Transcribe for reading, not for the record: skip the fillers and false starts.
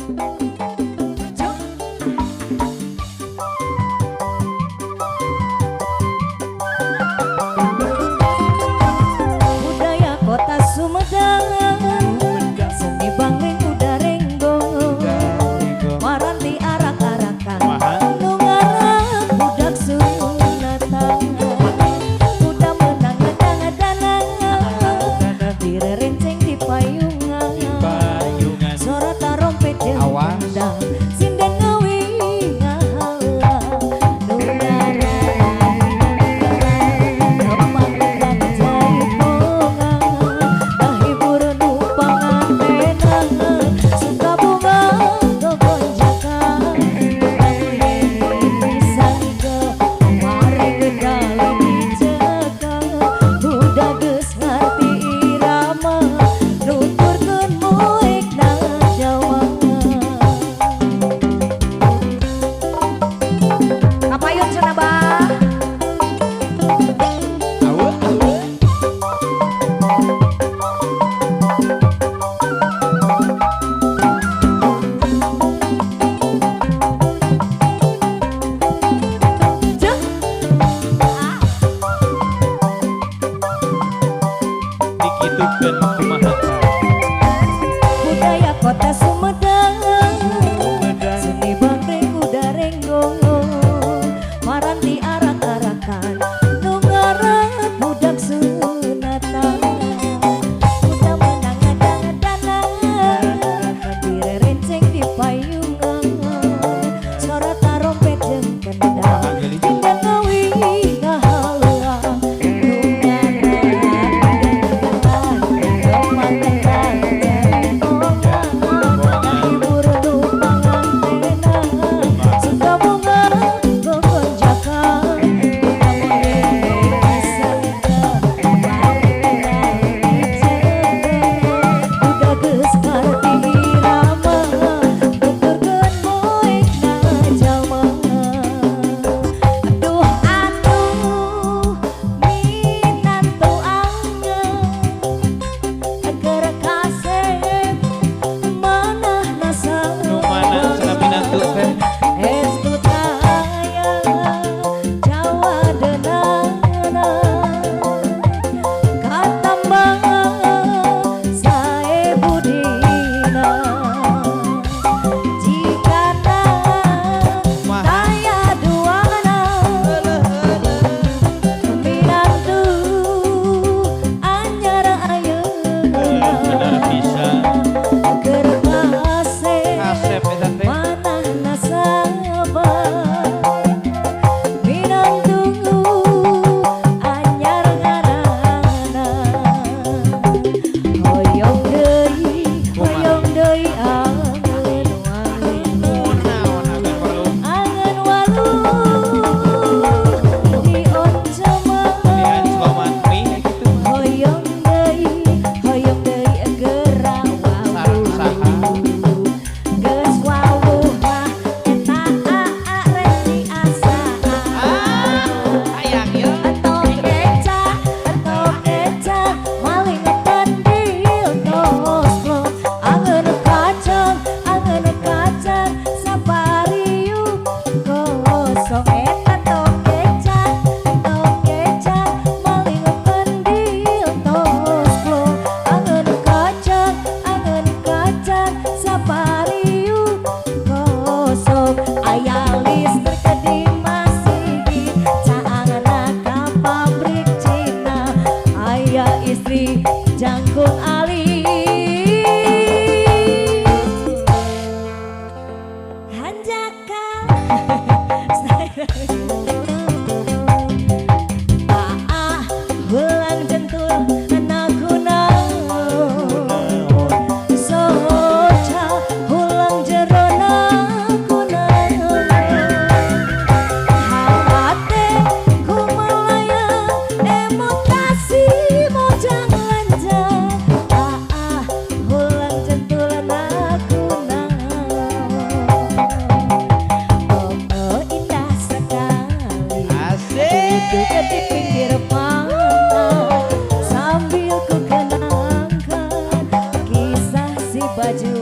Budaya kota Sumedang, seni bangling kuda renggong, maranti arak-arakan, nungarang budak sunatan, kuda menang ngedang-ngedangan, direrenceng di payungan, sorota rompet jeung kendang, sinden ngawi ngahalang, nungarang kemangkan jaipongan, dahibur nupangan tenangan, suka bunga kegonjakan, pisang ke mari gedali dicekang, budak geus ngarti irama, nuturkeun muik nang Jawa. Kapayun cenah Bah. Jeung Dikitukeun kumaha budaya kota Sumedang, seni bangling kuda renggong, maranti arak-arakan, nungarang budak sunatan, kuda menang ngedang-ngedangan, direrenceng di payungan, sorota rompet jeung kendang, sinden ngawi ngahalang, nungarang kemangkan jaipongan, dahibur nupangan tenangan, suka bunga kegonjakan, pisang ke mari gedali dicekang, budak geus ngarti irama, nuturkeun muik nang jalma. Aduh minantu angeun, keur kasep manah Nu mana cenah pinantu teh? estu tayang Jawa deunana, katambang sae budina, jikana taya duana, pinantu anyar ayeuna, Bener bisa keur kasep Asep eta teh. manah nasabah, pinantu anyar ngaranna, hoyong deui angeun walung, angeun walung di once mah. Lihat Sloman Mi gitu mah. Hoyong deui geura wawuh, geus wawuh mah eta resi asa. Hayang ieu. Entok eca maling tandil toslo, angeun kacang sapariuk kosong, eta tok eca maling tandil toslo, angeun kacang sapariuk kosong, aya listrik di Masigi, caangna ka pabrik Cina, aya istri jangkung alis, hanjaka hulang jentul naguna, soca hulang jero naguna, hate kumalayang emotasi mojang lanjang, hulang jentul naguna, oh indah sekali. Duduk di pinggir pantai sambil ku kenangkan kisah si baju